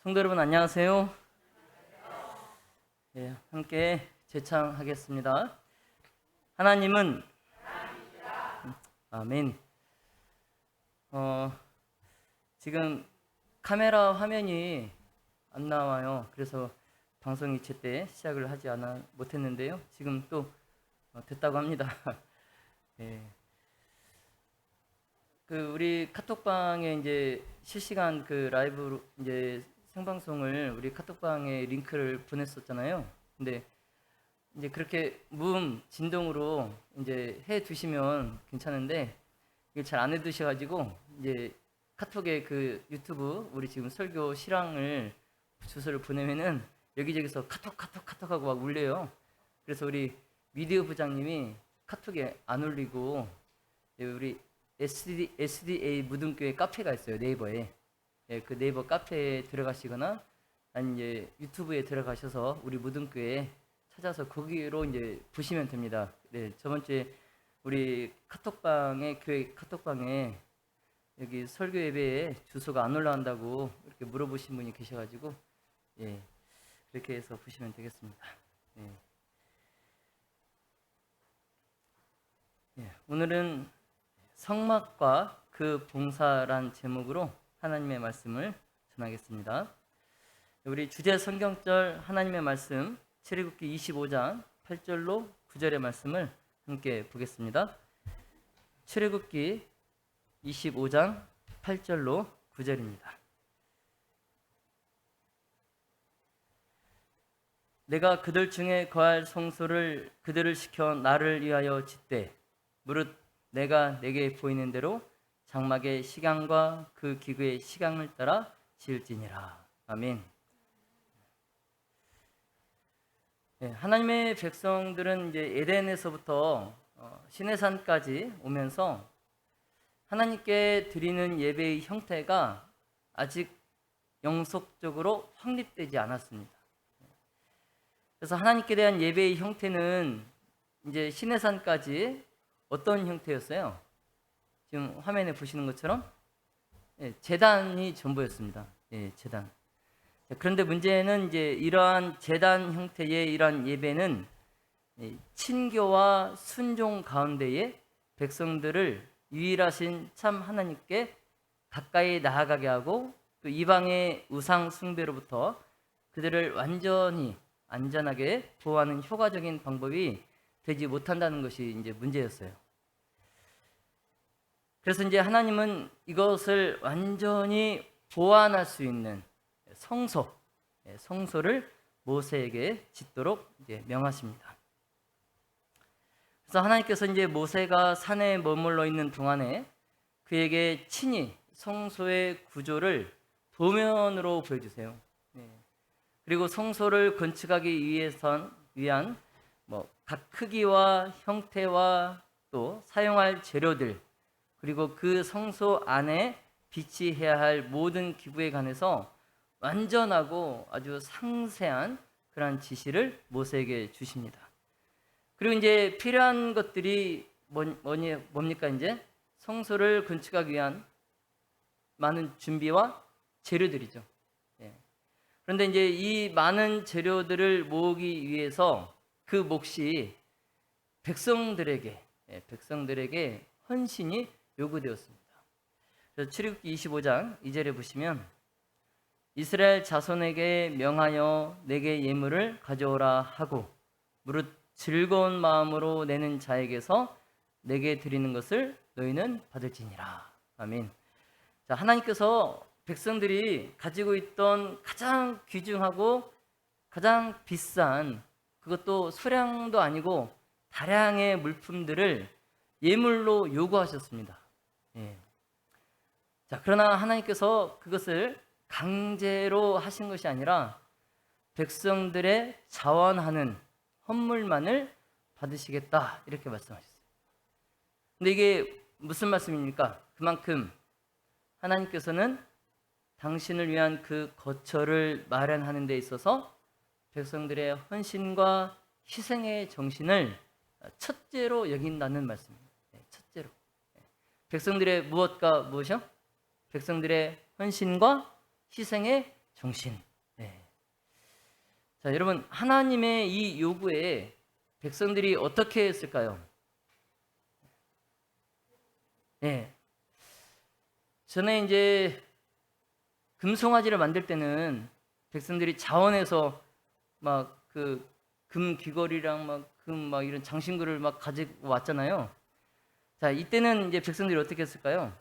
성도 여러분 안녕하세요. 함께 제창하겠습니다. 하나님은 아멘. 지금 카메라 화면이 안 나와요. 그래서 방송이 제때 시작을 하지 못했는데요. 지금 또 됐다고 합니다. 우리 카톡방에 이제 실시간 라이브로 이제 생방송을 우리 카톡방에 링크를 보냈었잖아요. 근데 이제 그렇게 무음 진동으로 이제 해 두시면 괜찮은데 이게 잘 안 해 두셔가지고 이제 카톡에 유튜브 우리 지금 설교 실황을 주소를 보내면은 여기저기서 카톡 하고 막 울려요. 그래서 우리 미디어 부장님이 카톡에 안 올리고 우리 SDA 무등교회 카페가 있어요. 네이버에. 그 네이버 카페에 들어가시거나 아니면 이제 유튜브에 들어가셔서 우리 무등교회 찾아서 거기로 이제 보시면 됩니다. 저번 주에 우리 교회 카톡방에 여기 설교 예배에 주소가 안 올라간다고 이렇게 물어보신 분이 계셔가지고 그렇게 해서 보시면 되겠습니다. 오늘은 성막과 그 봉사란 제목으로 하나님의 말씀을 전하겠습니다. 우리 주제 성경절 하나님의 말씀 출애굽기 25장 8절로 9절의 말씀을 함께 보겠습니다. 출애굽기 25장 8절로 9절입니다. 내가 그들 중에 거할 성소를 그들을 시켜 나를 위하여 짓되 무릇 내가 내게 보이는 대로 장막의 시강과 그 기구의 시강을 따라 지을지니라. 아멘. 하나님의 백성들은 이제 에덴에서부터 시내산까지 오면서 하나님께 드리는 예배의 형태가 아직 영속적으로 확립되지 않았습니다. 그래서 하나님께 대한 예배의 형태는 이제 시내산까지 어떤 형태였어요? 지금 화면에 보시는 것처럼 제단이 전부였습니다. 제단. 그런데 문제는 이제 이러한 제단 형태의 이러한 예배는 친교와 순종 가운데에 백성들을 유일하신 참 하나님께 가까이 나아가게 하고 또 이방의 우상 숭배로부터 그들을 완전히 안전하게 보호하는 효과적인 방법이 되지 못한다는 것이 이제 문제였어요. 그래서 이제 하나님은 이것을 완전히 보완할 수 있는 성소를 모세에게 짓도록 이제 명하십니다. 그래서 하나님께서 이제 모세가 산에 머물러 있는 동안에 그에게 친히 성소의 구조를 도면으로 보여주세요. 그리고 성소를 건축하기 위한 각 크기와 형태와 또 사용할 재료들 그리고 그 성소 안에 비치해야 할 모든 기구에 관해서 완전하고 아주 상세한 그러한 지시를 모세에게 주십니다. 그리고 이제 필요한 것들이 뭡니까? 이제 성소를 건축하기 위한 많은 준비와 재료들이죠. 그런데 이제 이 많은 재료들을 모으기 위해서 그 몫이 백성들에게 헌신이 요구되었습니다. 그래서 출애굽기 25장 2절에 보시면 이스라엘 자손에게 명하여 내게 예물을 가져오라 하고 무릇 즐거운 마음으로 내는 자에게서 내게 드리는 것을 너희는 받을지니라. 아멘. 자, 하나님께서 백성들이 가지고 있던 가장 귀중하고 가장 비싼 그것도 소량도 아니고 다량의 물품들을 예물로 요구하셨습니다. 자, 그러나 하나님께서 그것을 강제로 하신 것이 아니라 백성들의 자원하는 헌물만을 받으시겠다 이렇게 말씀하셨어요. 근데 이게 무슨 말씀입니까? 그만큼 하나님께서는 당신을 위한 그 거처를 마련하는 데 있어서 백성들의 헌신과 희생의 정신을 첫째로 여긴다는 말씀입니다. 첫째로. 백성들의 무엇과 무엇이요? 백성들의 헌신과 희생의 정신. 네. 자, 여러분, 하나님의 이 요구에 백성들이 어떻게 했을까요? 네. 전에 이제 금송아지를 만들 때는 백성들이 자원해서 막 그 금 귀걸이랑 막 금 막 이런 장신구를 막 가지고 왔잖아요. 자, 이때는 이제 백성들이 어떻게 했을까요?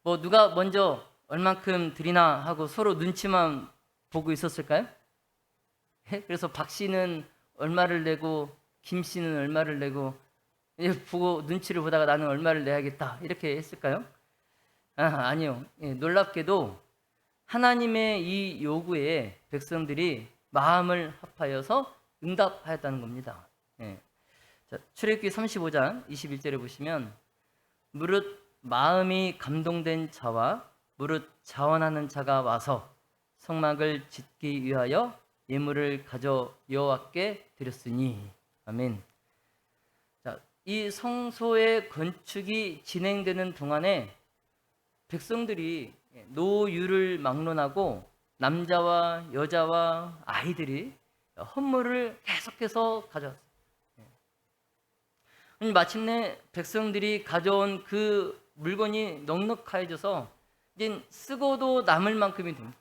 뭐 누가 먼저 얼만큼 드리나 하고 서로 눈치만 보고 있었을까요? 예? 그래서 박 씨는 얼마를 내고 김 씨는 얼마를 내고 보고 눈치를 보다가 나는 얼마를 내야겠다 이렇게 했을까요? 아니요. 예, 놀랍게도 하나님의 이 요구에 백성들이 마음을 합하여서 응답하였다는 겁니다. 예. 자, 출애굽기 35장 21절에 보시면 무릇 마음이 감동된 자와 무릇 자원하는 자가 와서 성막을 짓기 위하여 예물을 가져 여호와께 드렸으니. 아멘. 자, 이 성소의 건축이 진행되는 동안에 백성들이 노유를 막론하고 남자와 여자와 아이들이 헌물을 계속해서 가져왔어요. 마침내 백성들이 가져온 그 물건이 넉넉해져서 이제 쓰고도 남을 만큼이 됩니다.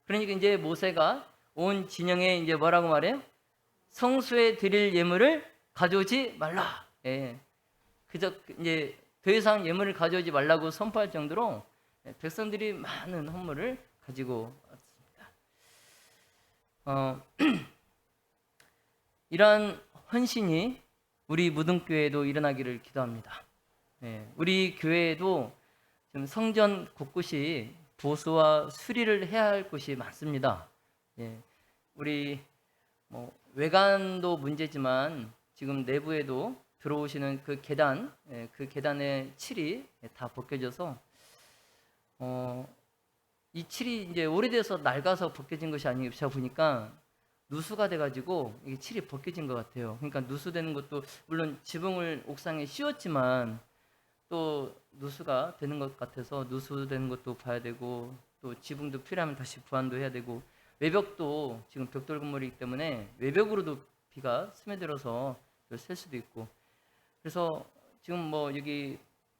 그러니까 이제 모세가 온 진영에 이제 뭐라고 말해요? 성수에 드릴 예물을 가져오지 말라. 그저 이제 더 이상 예물을 가져오지 말라고 선포할 정도로 백성들이 많은 헌물을 가지고 왔습니다. 이러한 헌신이 우리 무등교회에도 일어나기를 기도합니다. 우리 교회에도 지금 성전 곳곳이 보수와 수리를 해야 할 곳이 많습니다. 우리 뭐 외관도 문제지만 지금 내부에도 들어오시는 그 계단, 그 계단의 칠이 다 벗겨져서 이 칠이 이제 오래돼서 낡아서 벗겨진 것이 아니고 제가 보니까 누수가 돼가지고 이게 칠이 벗겨진 것 같아요. 그러니까 누수되는 것도 물론 지붕을 옥상에 씌웠지만 또 누수가 되는 것 같아서 누수되는 것도 봐야 되고 또 지붕도 필요하면 다시 보완도 해야 되고 외벽도 지금 벽돌 건물이기 때문에 외벽으로도 비가 스며들어서 셀 수도 있고 그래서 지금 뭐 여기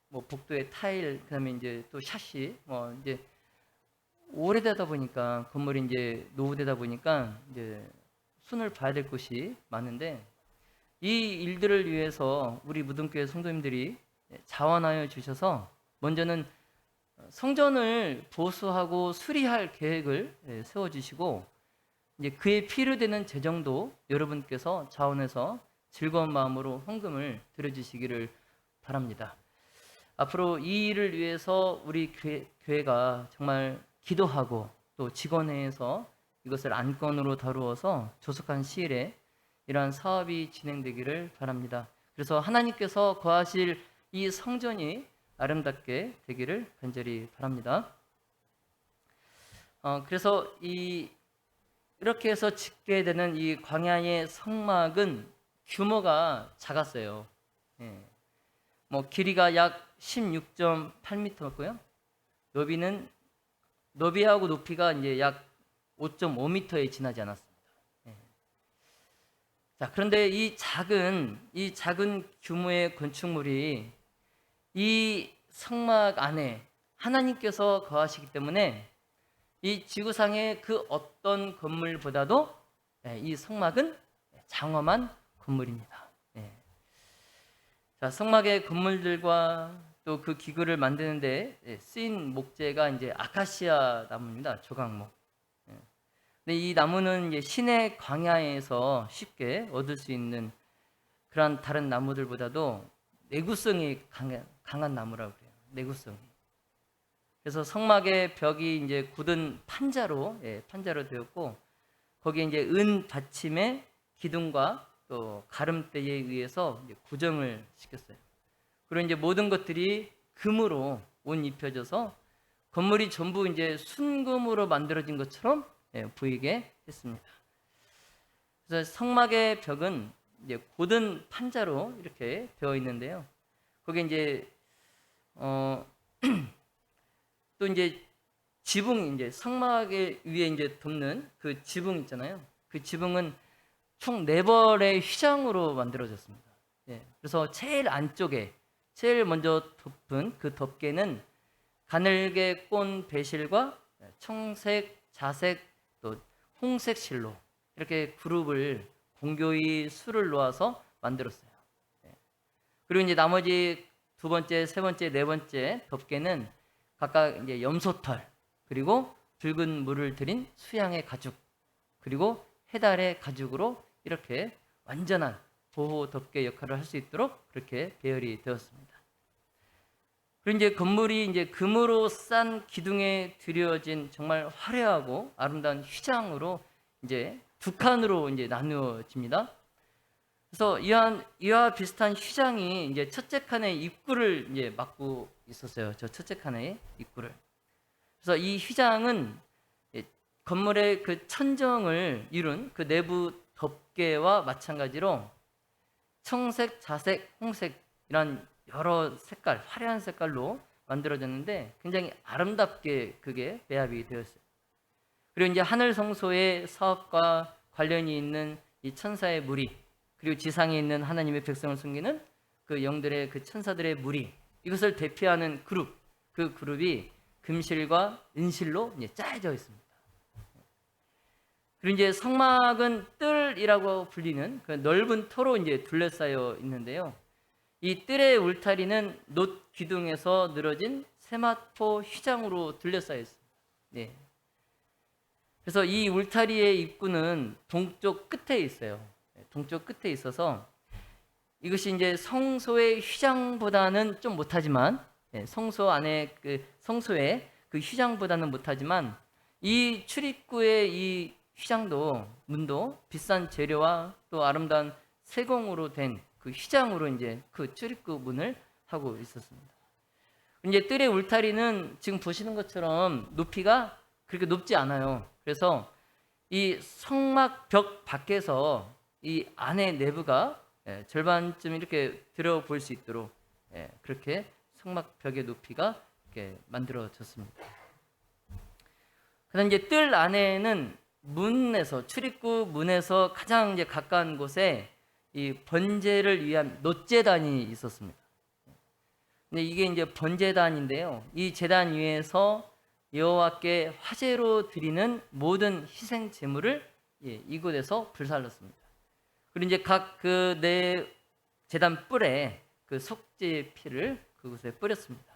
뭐 복도에 타일 그다음에 이제 또 샤시 뭐 이제 오래되다 보니까 건물이 이제 노후되다 보니까 이제 손을 봐야 될 곳이 많은데 이 일들을 위해서 우리 무등교회 성도님들이 자원하여 주셔서 먼저는 성전을 보수하고 수리할 계획을 세워 주시고 이제 그에 필요되는 재정도 여러분께서 자원해서 즐거운 마음으로 헌금을 드려주시기를 바랍니다. 앞으로 이 일을 위해서 우리 교회가 정말 기도하고 또 직원회에서 이것을 안건으로 다루어서 조속한 시일에 이러한 사업이 진행되기를 바랍니다. 그래서 하나님께서 거하실 이 성전이 아름답게 되기를 간절히 바랍니다. 그래서 이렇게 해서 짓게 되는 이 광야의 성막은 규모가 작았어요. 뭐 길이가 약 16.8m였고요. 너비하고 높이가 이제 약 5.5m에 지나지 않았습니다. 자, 그런데 이 작은 규모의 건축물이 이 성막 안에 하나님께서 거하시기 때문에 이 지구상의 그 어떤 건물보다도 이 성막은 장엄한 건물입니다. 자, 성막의 건물들과 또 그 기구를 만드는데 쓰인 목재가 이제 아카시아 나무입니다. 조각목. 근데 이 나무는 이제 시내 광야에서 쉽게 얻을 수 있는 그런 다른 나무들보다도 내구성이 강한 나무라고 그래요. 내구성이. 그래서 성막의 벽이 이제 굳은 판자로 되었고 거기에 이제 은 받침의 기둥과 또 가름대에 의해서 이제 고정을 시켰어요. 그리고 이제 모든 것들이 금으로 옷 입혀져서 건물이 전부 이제 순금으로 만들어진 것처럼 보이게 했습니다. 그래서 성막의 벽은 이제 고든 판자로 이렇게 되어 있는데요. 거기에 이제 또 이제 지붕 이제 성막 위에 이제 덮는 그 지붕 있잖아요. 그 지붕은 총 4벌의 휘장으로 만들어졌습니다. 예, 그래서 제일 안쪽에 제일 먼저 덮은 그 덮개는 가늘게 꼰 배실과 청색, 자색, 또 홍색 실로 이렇게 그룹을 공교히 수를 놓아서 만들었어요. 예. 그리고 이제 나머지 2번째, 3번째, 4번째 덮개는 각각 이제 염소털, 그리고 붉은 물을 들인 수양의 가죽, 그리고 해달의 가죽으로 이렇게 완전한 보호 덮개 역할을 할 수 있도록 그렇게 배열이 되었습니다. 그리고 이제 건물이 이제 금으로 싼 기둥에 드려진 정말 화려하고 아름다운 휘장으로 이제 2칸으로 이제 나누어집니다. 그래서 이와 비슷한 휘장이 이제 첫째 칸의 입구를 이제 막고 있었어요. 저 첫째 칸의 입구를. 그래서 이 휘장은 건물의 그 천정을 이룬 그 내부 덮개와 마찬가지로 청색, 자색, 홍색 이런 여러 색깔, 화려한 색깔로 만들어졌는데 굉장히 아름답게 그게 배합이 되었어요. 그리고 이제 하늘 성소의 사업과 관련이 있는 이 천사의 무리, 그리고 지상에 있는 하나님의 백성을 섬기는 그 영들의 그 천사들의 무리, 이것을 대표하는 그룹, 그 그룹이 금실과 은실로 이제 짜여져 있습니다. 그리고 이제 성막은 뜰이라고 불리는 그 넓은 터로 이제 둘러싸여 있는데요. 이 뜰의 울타리는 놋 기둥에서 늘어진 세마포 휘장으로 둘러싸여 있습니다. 네. 그래서 이 울타리의 입구는 동쪽 끝에 있어요. 동쪽 끝에 있어서 이것이 이제 성소의 휘장보다는 좀 못하지만, 성소 안에 그 성소의 그 휘장보다는 못하지만 이 출입구의 이 휘장도 문도 비싼 재료와 또 아름다운 세공으로 된 그 휘장으로 이제 그 출입구 문을 하고 있었습니다. 이제 뜰의 울타리는 지금 보시는 것처럼 높이가 그렇게 높지 않아요. 그래서 이 성막 벽 밖에서 이 안에 내부가 절반쯤 이렇게 들어볼 수 있도록 그렇게 성막 벽의 높이가 이렇게 만들어졌습니다. 그다음 이제 뜰 안에는 문에서 출입구 문에서 가장 이제 가까운 곳에 이 번제를 위한 놋제단이 있었습니다. 근데 이게 이제 번제단인데요. 이 제단 위에서 여호와께 화제로 드리는 모든 희생 제물을 이곳에서 불살랐습니다. 그리고 이제 각 그 네 제단 뿔에 그 속죄의 피를 그곳에 뿌렸습니다.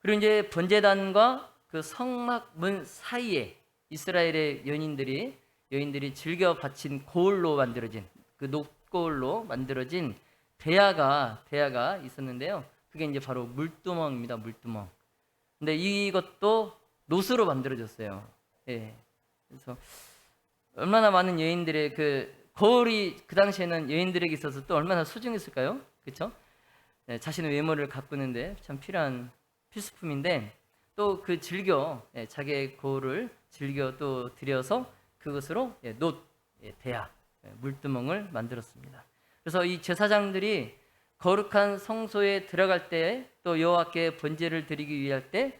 그리고 이제 번제단과 그 성막 문 사이에 이스라엘의 여인들이 즐겨 바친 고울로 만들어진 그 녹고울로 만들어진 대야가 있었는데요. 그게 이제 바로 물두멍입니다. 물두멍. 근데 이것도 놋으로 만들어졌어요. 예. 그래서 얼마나 많은 여인들의 그 거울이 그 당시에는 여인들에게 있어서 또 얼마나 소중했을까요? 그렇죠? 예, 자신의 외모를 가꾸는데 참 필요한 필수품인데 또 그 자기의 거울을 즐겨 또 들여서 그것으로 놋, 대야, 물두멍을 만들었습니다. 그래서 이 제사장들이 거룩한 성소에 들어갈 때, 또 여호와께 번제를 드리기 위할 때,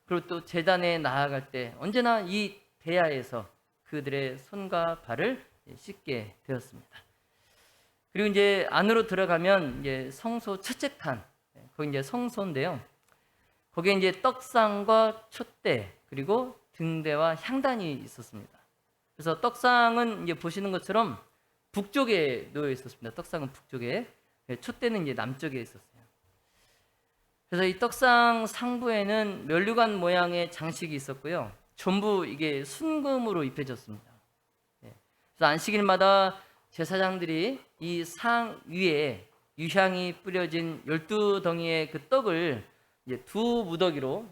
그리고 또 제단에 나아갈 때 언제나 이 대야에서 그들의 손과 발을 씻게 되었습니다. 그리고 이제 안으로 들어가면 이제 성소 첫째 칸, 거기 이제 성소인데요. 거기에 이제 떡상과 촛대, 그리고 등대와 향단이 있었습니다. 그래서 떡상은 이제 보시는 것처럼 북쪽에 놓여 있었습니다. 떡상은 북쪽에, 촛대는 이제 남쪽에 있었어요. 그래서 이 떡상 상부에는 면류관 모양의 장식이 있었고요. 전부 이게 순금으로 입혀졌습니다. 그래서 안식일마다 제사장들이 이 상 위에 유향이 뿌려진 12덩이의 그 떡을 이제 두 무더기로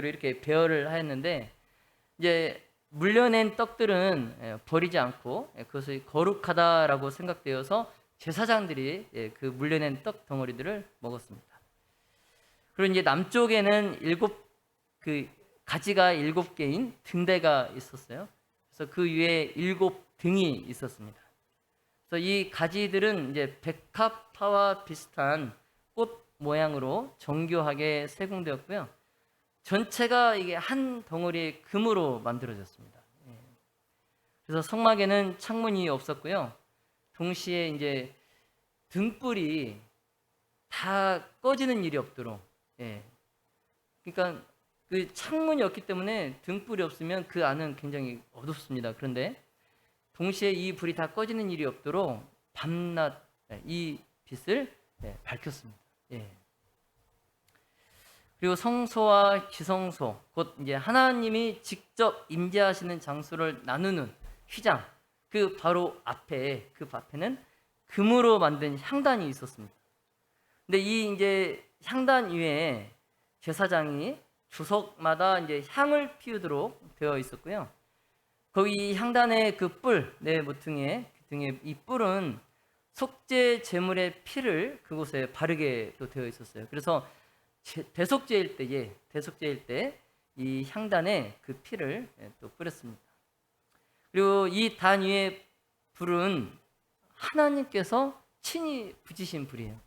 이렇게 배열을 하였는데, 이제 물려낸 떡들은 버리지 않고 그것이 거룩하다라고 생각되어서 제사장들이 그 물려낸 떡 덩어리들을 먹었습니다. 그리고 이제 남쪽에는 그 가지가 7개인 등대가 있었어요. 그래서 그 위에 7등이 있었습니다. 그래서 이 가지들은 이제 백합화와 비슷한 꽃 모양으로 정교하게 세공되었고요. 전체가 이게 한 덩어리의 금으로 만들어졌습니다. 예. 그래서 성막에는 창문이 없었고요. 동시에 이제 등불이 다 꺼지는 일이 없도록, 예. 그러니까 그 창문이 없기 때문에 등불이 없으면 그 안은 굉장히 어둡습니다. 그런데 동시에 이 불이 다 꺼지는 일이 없도록 밤낮 이 빛을 밝혔습니다. 예. 그리고 성소와 지성소, 곧 이제 하나님이 직접 임재하시는 장소를 나누는 휘장, 그 바로 앞에 그 앞에는 금으로 만든 향단이 있었습니다. 근데 이 이제 향단 위에 제사장이 주석마다 이제 향을 피우도록 되어 있었고요. 거기 향단의 그 뿔, 모퉁이에 이 뿔은 속죄 제물의 피를 그곳에 바르게 또 되어 있었어요. 그래서 대속죄일 때 이 향단에 그 피를 또 뿌렸습니다. 그리고 이 단 위에 불은 하나님께서 친히 붙이신 불이에요.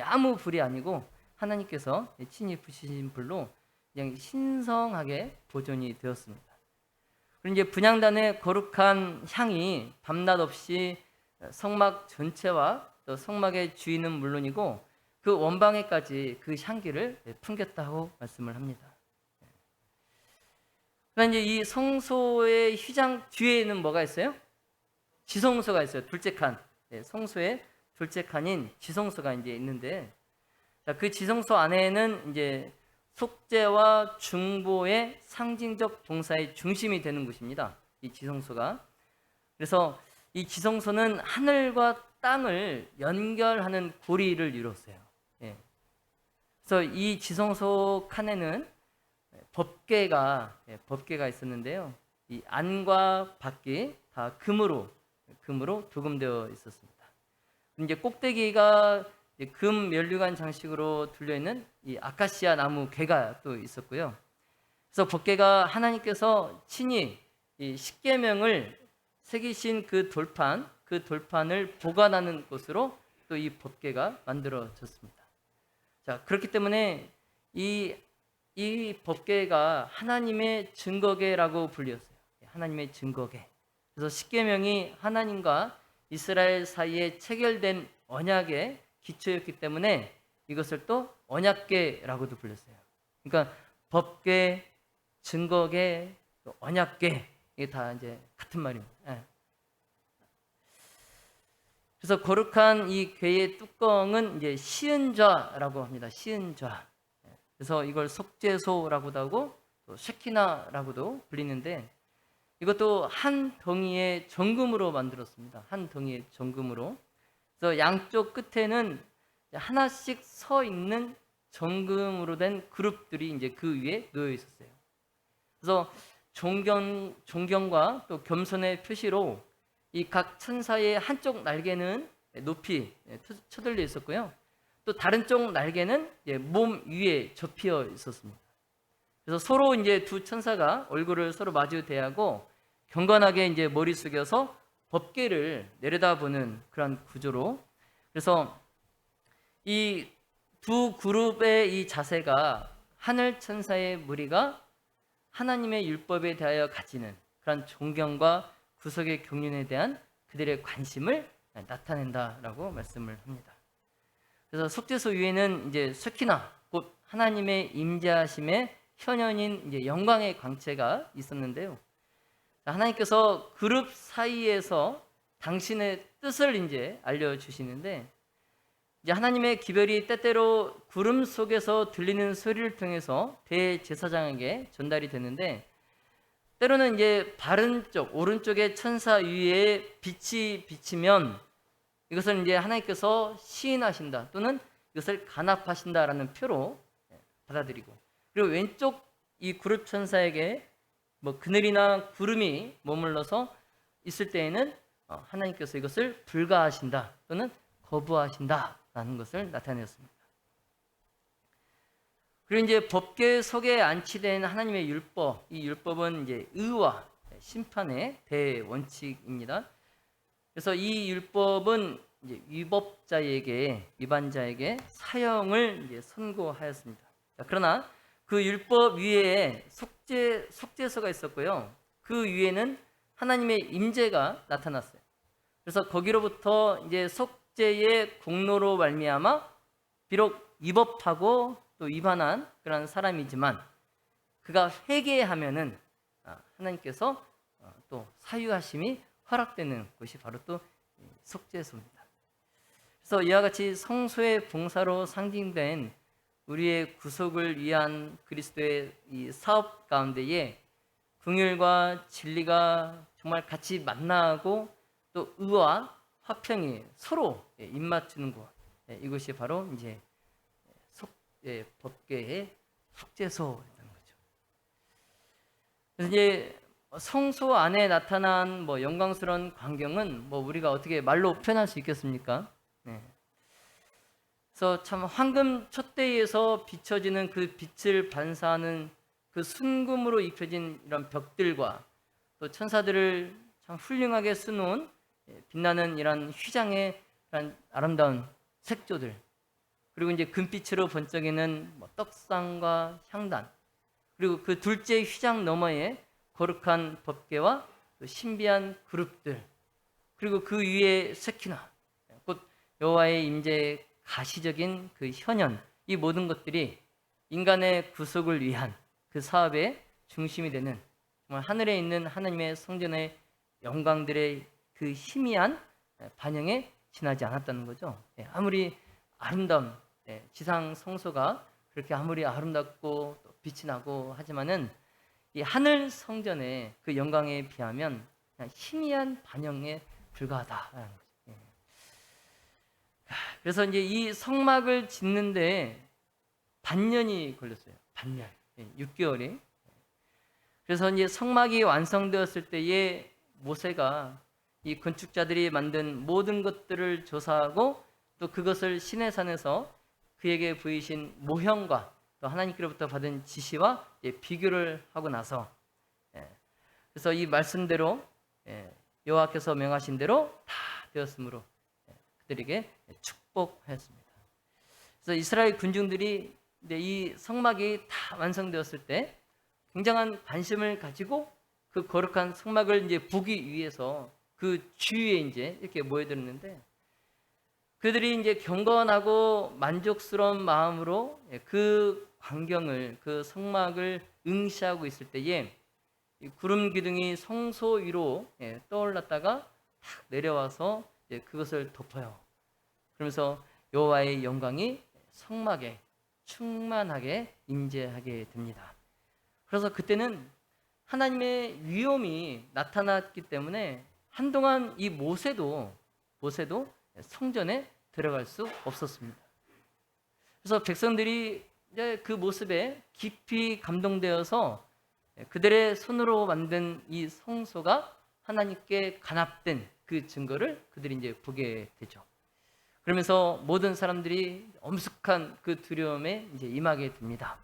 아무 불이 아니고 하나님께서 친히 붙이신 불로 그냥 신성하게 보존이 되었습니다. 그리고 이제 분향단의 거룩한 향이 밤낮 없이 성막 전체와 또 성막의 주인은 물론이고 그 원방에까지 그 향기를 풍겼다고 말씀을 합니다. 그러나 이제 이 성소의 휘장 뒤에는 뭐가 있어요? 지성소가 있어요. 둘째 칸. 성소의 둘째 칸인 지성소가 이제 있는데, 자, 그 지성소 안에는 이제 속죄와 중보의 상징적 봉사의 중심이 되는 곳입니다. 이 지성소가. 그래서 이 지성소는 하늘과 땅을 연결하는 고리를 이뤘어요. 예. 그래서 이 지성소 칸에는 법궤가 있었는데요. 이 안과 밖이 다 금으로 도금되어 있었습니다. 이제 꼭대기가 금 면류관 장식으로 둘려 있는 이 아카시아 나무 궤가 또 있었고요. 그래서 법궤가 하나님께서 친히 이 십계명을 새기신 그 돌판을 보관하는 곳으로 또 이 법궤가 만들어졌습니다. 자, 그렇기 때문에 이 법궤가 하나님의 증거궤라고 불렸어요. 하나님의 증거궤. 그래서 십계명이 하나님과 이스라엘 사이에 체결된 언약의 기초였기 때문에 이것을 또 언약궤라고도 불렸어요. 그러니까 법궤, 증거궤, 또 언약궤, 이게 다 이제 같은 말입니다. 예. 그래서 거룩한 이 궤의 뚜껑은 이제 시은좌라고 합니다. 시은좌. 그래서 이걸 속죄소라고도 하고 또 셰키나라고도 불리는데, 이것도 한 덩이의 정금으로 만들었습니다. 한 덩이의 정금으로. 그래서 양쪽 끝에는 하나씩 서 있는 정금으로 된 그룹들이 이제 그 위에 놓여 있었어요. 그래서 존경과 또 겸손의 표시로 이 각 천사의 한쪽 날개는 높이 쳐들려 있었고요. 또 다른 쪽 날개는 몸 위에 접혀 있었습니다. 그래서 서로 이제 두 천사가 얼굴을 서로 마주 대하고 경건하게 이제 머리 숙여서 법궤를 내려다보는 그런 구조로, 그래서 이 두 그룹의 이 자세가 하늘 천사의 무리가 하나님의 율법에 대하여 가지는 그런 존경과 구속의 경륜에 대한 그들의 관심을 나타낸다라고 말씀을 합니다. 그래서 속죄소 위에는 이제 쉐키나, 곧 하나님의 임재하심의 현현인 이제 영광의 광채가 있었는데요. 하나님께서 그룹 사이에서 당신의 뜻을 이제 알려주시는데, 이제 하나님의 기별이 때때로 구름 속에서 들리는 소리를 통해서 대제사장에게 전달이 되는데, 때로는 이제 바른 쪽, 오른쪽의 천사 위에 빛이 비치면 이것을 이제 하나님께서 시인하신다 또는 이것을 간합하신다라는 표로 받아들이고, 그리고 왼쪽 이 그룹 천사에게 뭐 그늘이나 구름이 머물러서 있을 때에는 하나님께서 이것을 불가하신다 또는 거부하신다라는 것을 나타내었습니다. 그리고 이제 법궤 속에 안치된 하나님의 율법, 이 율법은 이제 의와 심판의 대원칙입니다. 그래서 이 율법은 이제 위반자에게 사형을 이제 선고하였습니다. 그러나 그 율법 위에 속죄서가 있었고요. 그 위에는 하나님의 임재가 나타났어요. 그래서 거기로부터 이제 속죄의 공로로 말미암아 비록 위법하고 또 위반한 그런 사람이지만 그가 회개하면은 하나님께서 또 사유하심이 허락되는 것이 바로 또 속죄소입니다. 그래서 이와 같이 성소의 봉사로 상징된 우리의 구속을 위한 그리스도의 이 사업 가운데에 긍휼과 진리가 정말 같이 만나고 또 의와 화평이 서로 입맞추는 곳, 이것이 바로 이제 법궤의 속죄소라는 거죠. 그래서 이제 성소 안에 나타난 영광스러운 광경은 우리가 어떻게 말로 표현할 수 있겠습니까? 그래서 참 황금 촛대에서 비춰지는 그 빛을 반사하는 그 순금으로 입혀진 이런 벽들과 또 천사들을 참 훌륭하게 쓰놓은 빛나는 이런 휘장의 이런 아름다운 색조들, 그리고 이제 금빛으로 번쩍이는 떡상과 향단, 그리고 그 둘째 휘장 너머에 거룩한 법궤와 또 신비한 그룹들, 그리고 그 위에 세키나, 곧 여호와의 임재의 가시적인 그 현현, 이 모든 것들이 인간의 구속을 위한 그 사업의 중심이 되는 정말 하늘에 있는 하나님의 성전의 영광들의 그 희미한 반영에 지나지 않았다는 거죠. 아무리 아름다운 지상 성소가 그렇게 아무리 아름답고 또 빛이 나고 하지만은 이 하늘 성전의 그 영광에 비하면 그냥 희미한 반영에 불과하다라는 거죠. 그래서 이제 이 성막을 짓는데 반년이 걸렸어요. 반년, 6개월이. 그래서 이제 성막이 완성되었을 때에 모세가 이 건축자들이 만든 모든 것들을 조사하고 또 그것을 시내산에서 그에게 보이신 모형과 또 하나님께로부터 받은 지시와 비교를 하고 나서 그래서 이 말씀대로 여호와께서 명하신 대로 다 되었으므로 그들에게 축복하였습니다. 그래서 이스라엘 군중들이 이 성막이 다 완성되었을 때 굉장한 관심을 가지고 그 거룩한 성막을 이제 보기 위해서 그 주위에 이제 이렇게 모여들었는데 그들이 이제 경건하고 만족스러운 마음으로 그 광경을, 그 성막을 응시하고 있을 때에 구름 기둥이 성소 위로 떠올랐다가 탁 내려와서 그것을 덮어요. 그러면서 여호와의 영광이 성막에 충만하게 임재하게 됩니다. 그래서 그때는 하나님의 위엄이 나타났기 때문에 한동안 이 모세도 성전에 들어갈 수 없었습니다. 그래서 백성들이 이제 그 모습에 깊이 감동되어서 그들의 손으로 만든 이 성소가 하나님께 간합된 그 증거를 그들이 이제 보게 되죠. 그러면서 모든 사람들이 엄숙한 그 두려움에 이제 임하게 됩니다.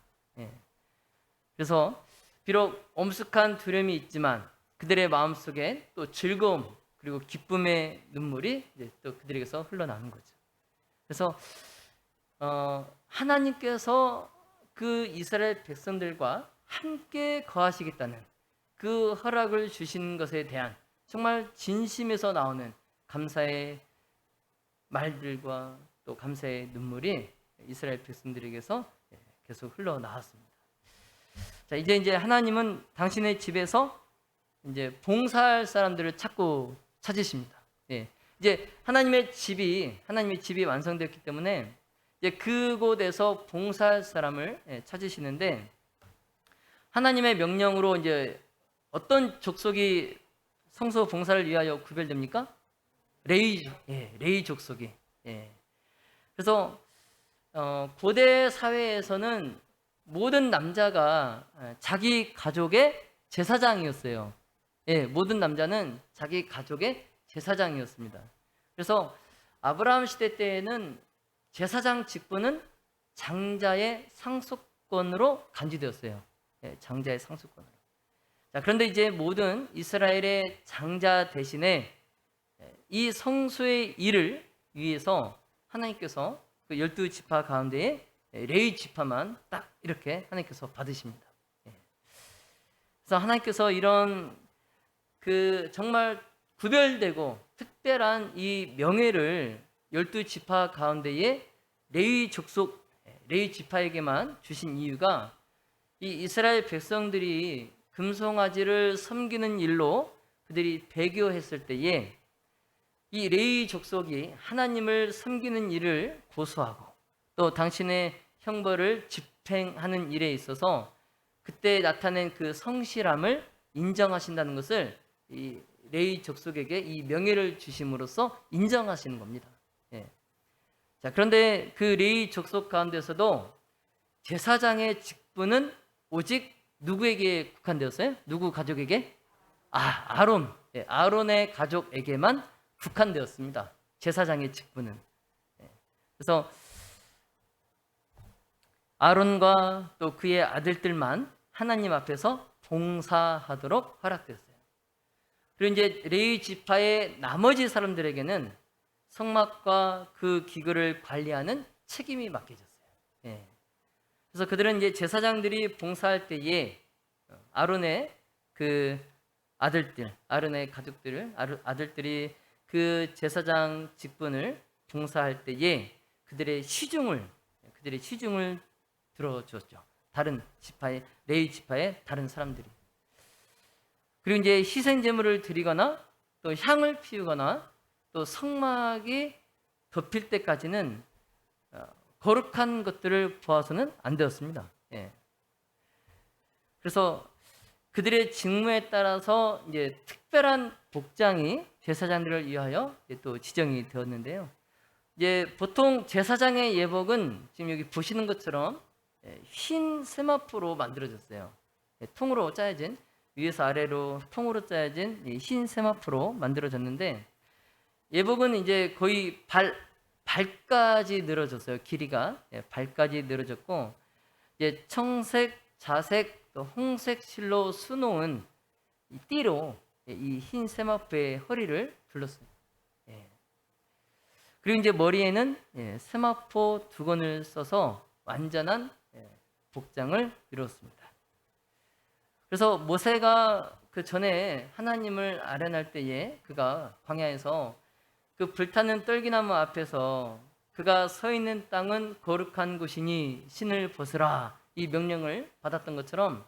그래서 비록 엄숙한 두려움이 있지만 그들의 마음속에 또 즐거움 그리고 기쁨의 눈물이 이제 또 그들에게서 흘러나오는 거죠. 그래서 하나님께서 그 이스라엘 백성들과 함께 거하시겠다는 그 허락을 주신 것에 대한 정말 진심에서 나오는 감사의 말들과 또 감사의 눈물이 이스라엘 백성들에게서 계속 흘러나왔습니다. 자, 이제 하나님은 당신의 집에서 이제 봉사할 사람들을 찾으십니다. 이제 하나님의 집이 완성됐기 때문에 이제 그곳에서 봉사할 사람을 찾으시는데 하나님의 명령으로 이제 어떤 족속이 성소 봉사를 위하여 구별됩니까? 레위 족속이. 그래서 고대 사회에서는 모든 남자가 자기 가족의 제사장이었어요. 모든 남자는 자기 가족의 제사장이었습니다. 그래서 아브라함 시대 때에는 제사장 직분은 장자의 상속권으로 간주되었어요. 장자의 상속권으로. 자, 그런데 이제 모든 이스라엘의 장자 대신에 이 성소의 일을 위해서 하나님께서 그 12지파 가운데에 레위 지파만 딱 이렇게 하나님께서 받으십니다. 그래서 하나님께서 이런 그 정말 구별되고 특별한 이 명예를 12지파 가운데에 레위 족속, 레위 지파에게만 주신 이유가 이 이스라엘 백성들이 금송아지를 섬기는 일로 그들이 배교했을 때에 이 레위 족속이 하나님을 섬기는 일을 고수하고 또 당신의 형벌을 집행하는 일에 있어서 그때 나타낸 그 성실함을 인정하신다는 것을 이 레위 족속에게 이 명예를 주심으로써 인정하시는 겁니다. 자, 그런데 그 레위 족속 가운데서도 제사장의 직분은 오직 누구에게 국한되었어요? 누구 가족에게? 아론. 아론의 가족에게만 국한되었습니다. 제사장의 직분은. 그래서 아론과 또 그의 아들들만 하나님 앞에서 봉사하도록 허락되었어요. 그리고 이제 레위 지파의 나머지 사람들에게는 성막과 그 기구를 관리하는 책임이 맡겨졌어요. 그래서 그들은 이제 제사장들이 봉사할 때에 아론의 그 아들들, 아론의 가족들을 아들들이 그 제사장 직분을 봉사할 때에 그들의 시중을 들어줬죠. 다른 지파의 레위 지파의 다른 사람들이. 그리고 이제 희생 제물을 드리거나 또 향을 피우거나 또 성막이 덮일 때까지는 거룩한 것들을 보아서는 안 되었습니다. 그래서 그들의 직무에 따라서 이제 특별한 복장이 제사장들을 위하여 또 지정이 되었는데요. 이제 보통 제사장의 예복은 지금 여기 보시는 것처럼 흰 세마포로 만들어졌어요. 통으로 짜여진 위에서 아래로 통으로 짜여진 흰 세마포로 만들어졌는데 예복은 이제 거의 발까지 늘어졌어요. 길이가 발까지 늘어졌고 이제 청색, 자색, 또 홍색 실로 수놓은 이 띠로 이 흰 세마포의 허리를 둘렀습니다. 그리고 이제 머리에는 세마포 2건을 써서 완전한 복장을 이루었습니다. 그래서 모세가 그 전에 하나님을 아련할 때에 그가 광야에서 그 불타는 떨기나무 앞에서 그가 서 있는 땅은 거룩한 곳이니 신을 벗으라 이 명령을 받았던 것처럼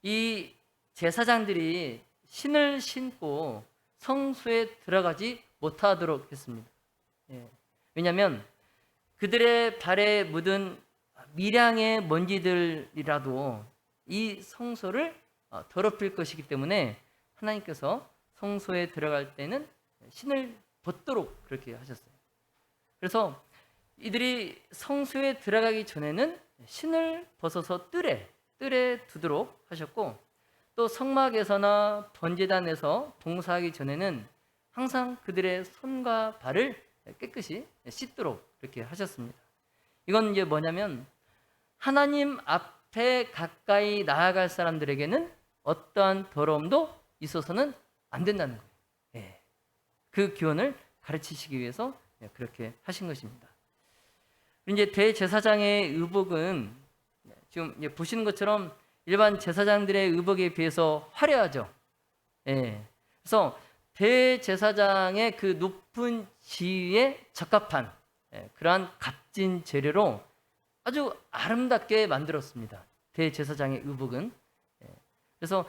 이 제사장들이 신을 신고 성소에 들어가지 못하도록 했습니다. 왜냐하면 그들의 발에 묻은 미량의 먼지들이라도 이 성소를 더럽힐 것이기 때문에 하나님께서 성소에 들어갈 때는 신을 벗도록 그렇게 하셨어요. 그래서 이들이 성소에 들어가기 전에는 신을 벗어서 뜰에 두도록 하셨고 또 성막에서나 번제단에서 봉사하기 전에는 항상 그들의 손과 발을 깨끗이 씻도록 그렇게 하셨습니다. 이건 이제 뭐냐면 하나님 앞에 가까이 나아갈 사람들에게는 어떠한 더러움도 있어서는 안 된다는 거예요. 그 교훈을 가르치시기 위해서 그렇게 하신 것입니다. 이제 대제사장의 의복은 지금 이제 보시는 것처럼 일반 제사장들의 의복에 비해서 화려하죠. 그래서 대제사장의 그 높은 지위에 적합한 그러한 값진 재료로 아주 아름답게 만들었습니다. 대제사장의 의복은. 그래서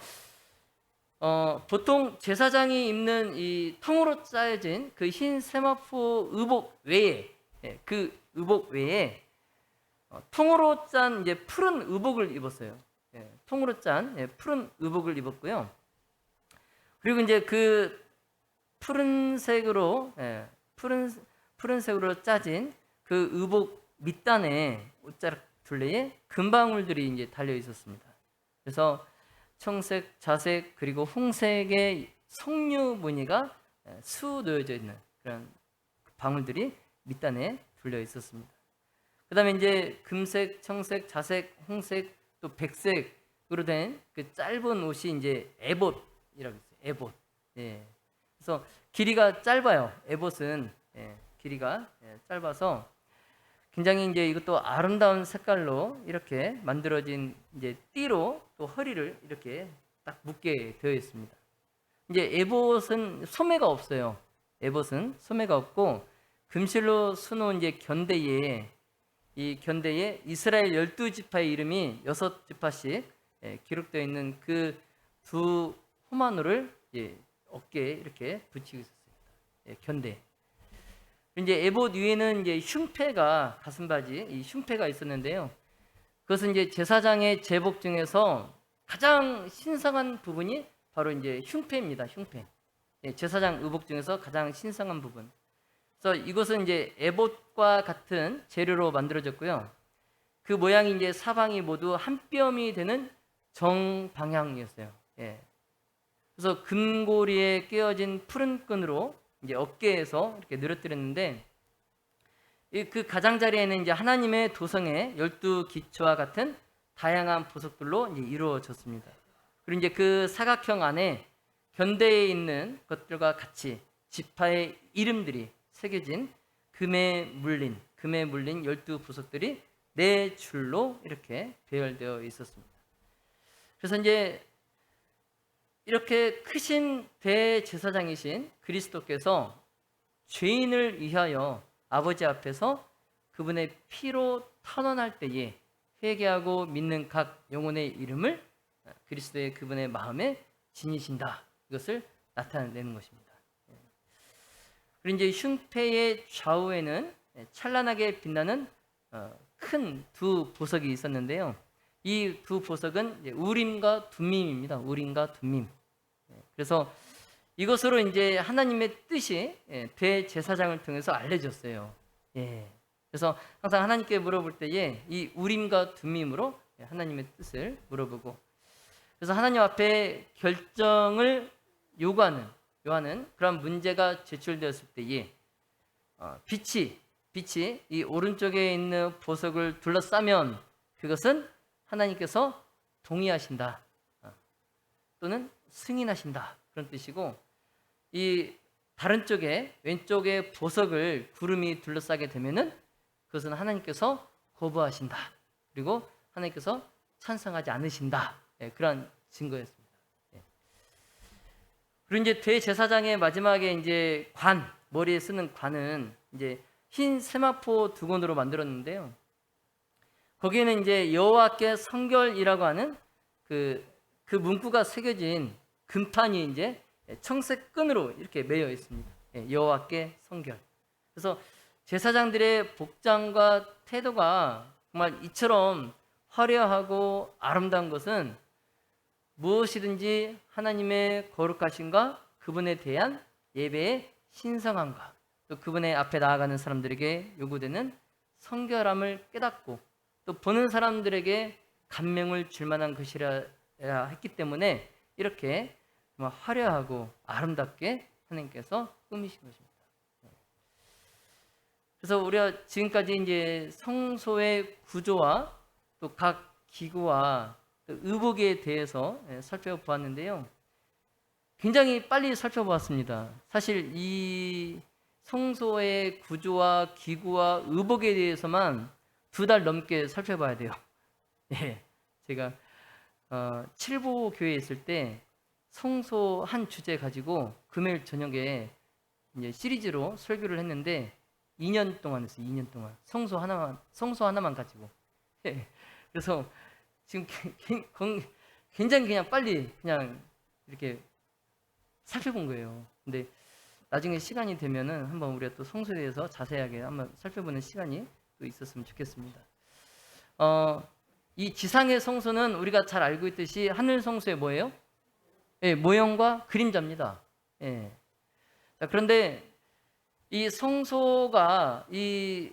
보통 제사장이 입는 이 통으로 짜여진 그 흰 세마포 의복 외에 그 의복 외에 통으로 짠 이제 푸른 의복을 입었어요. 통으로 짠 푸른 의복을 입었고요. 그리고 이제 그 푸른색으로 짜진 그 의복 밑단에 옷자락 둘레에 금방울들이 이제 달려 있었습니다. 그래서 청색, 자색 그리고 홍색의 석류 무늬가 수놓여져 있는 그런 방울들이 밑단에 둘려 있었습니다. 그다음에 이제 금색, 청색, 자색, 홍색 또 백색으로 된 그 짧은 옷이 이제 에봇이라고 있어요. 에봇. 그래서 길이가 짧아요. 에봇은 길이가 짧아서 굉장히 이제 이것도 아름다운 색깔로 이렇게 만들어진 이제 띠로 또 허리를 이렇게 딱 묶게 되어 있습니다. 이제 에봇은 소매가 없어요. 에봇은 소매가 없고 금실로 수놓은 이제 견대에, 이 견대에 이스라엘 12지파의 이름이 6지파씩 기록되어 있는 그 두 호마노를 어깨에 이렇게 붙이고 있었습니다. 견대. 이제 에봇 위에는 이제 흉패가, 가슴바지 이 흉패가 있었는데요. 그것은 이제 제사장의 제복 중에서 가장 신성한 부분이 바로 이제 흉패입니다. 흉패. 제사장 의복 중에서 가장 신성한 부분. 그래서 이것은 이제 에봇과 같은 재료로 만들어졌고요. 그 모양이 이제 사방이 모두 한 뼘이 되는 정방향이었어요. 그래서 금고리에 끼어진 푸른 끈으로 이제 어깨에서 이렇게 늘어뜨렸는데, 그 가장자리에는 이제 하나님의 도성의 12기초와 같은 다양한 보석들로 이제 이루어졌습니다. 그리고 이제 그 사각형 안에 견대에 있는 것들과 같이 지파의 이름들이 새겨진 금에 물린 12보석들이 4줄로 이렇게 배열되어 있었습니다. 그래서 이제 이렇게 크신 대제사장이신 그리스도께서 죄인을 위하여 아버지 앞에서 그분의 피로 탄원할 때에 회개하고 믿는 각 영혼의 이름을 그리스도의 그분의 마음에 지니신다. 이것을 나타내는 것입니다. 그리고 이제 흉패의 좌우에는 찬란하게 빛나는 큰 두 보석이 있었는데요. 이 두 보석은 우림과 둠밈입니다. 우림과 둠밈. 그래서 이것으로 이제 하나님의 뜻이 대제사장을 통해서 알려졌어요. 그래서 항상 하나님께 물어볼 때에 이 우림과 둠밈으로 하나님의 뜻을 물어보고, 그래서 하나님 앞에 결정을 요구하는 그런 문제가 제출되었을 때에 빛이 이 오른쪽에 있는 보석을 둘러싸면 그것은 하나님께서 동의하신다 또는 승인하신다, 그런 뜻이고, 이 다른 쪽에 왼쪽에 보석을 구름이 둘러싸게 되면은 그것은 하나님께서 거부하신다, 그리고 하나님께서 찬성하지 않으신다, 그런 증거였습니다. 그리고 이제 대제사장의 마지막에 이제 머리에 쓰는 관은 이제 흰 세마포 두건으로 만들었는데요. 거기에는 이제 여호와께 성결이라고 하는 그 문구가 새겨진 금판이 이제 청색 끈으로 이렇게 매여 있습니다. 여호와께 성결. 그래서 제사장들의 복장과 태도가 정말 이처럼 화려하고 아름다운 것은 무엇이든지 하나님의 거룩하심과 그분에 대한 예배의 신성함과 또 그분의 앞에 나아가는 사람들에게 요구되는 성결함을 깨닫고 또 보는 사람들에게 감명을 줄 만한 것이라 했기 때문에 이렇게 화려하고 아름답게 하나님께서 꾸미신 것입니다. 그래서 우리가 지금까지 이제 성소의 구조와 또 각 기구와 또 의복에 대해서 살펴보았는데요. 굉장히 빨리 살펴보았습니다. 사실 이 성소의 구조와 기구와 의복에 대해서만 2달 넘게 살펴봐야 돼요. 제가 칠보 교회에 있을 때 성소 한 주제 가지고 금요일 저녁에 이제 시리즈로 설교를 했는데 2년 동안 했어요. 2년 동안 성소 하나만 가지고. 그래서 지금 굉장히 그냥 빨리 그냥 이렇게 살펴본 거예요. 근데 나중에 시간이 되면은 한번 우리가 또 성소에 대해서 자세하게 한번 살펴보는 시간이 또 있었으면 좋겠습니다. 이 지상의 성소는 우리가 잘 알고 있듯이 하늘 성소의 뭐예요? 모형과 그림자입니다. 자, 그런데 이 성소가 이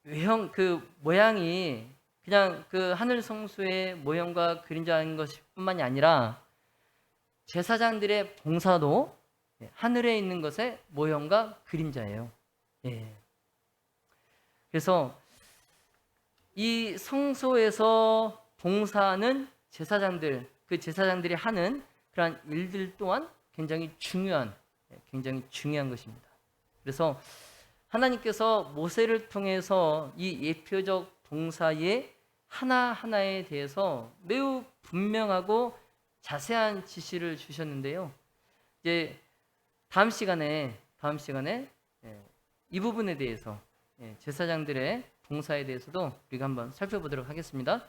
외형 그 모양이 그냥 그 하늘 성소의 모형과 그림자인 것뿐만이 아니라 제사장들의 봉사도 하늘에 있는 것의 모형과 그림자예요. 그래서 이 성소에서 봉사하는 제사장들, 그 제사장들이 하는 그러한 일들 또한 굉장히 중요한 것입니다. 그래서 하나님께서 모세를 통해서 이 예표적 동사의 하나하나에 대해서 매우 분명하고 자세한 지시를 주셨는데요. 이제 다음 시간에 이 부분에 대해서 제사장들의 봉사에 대해서도 우리가 한번 살펴보도록 하겠습니다.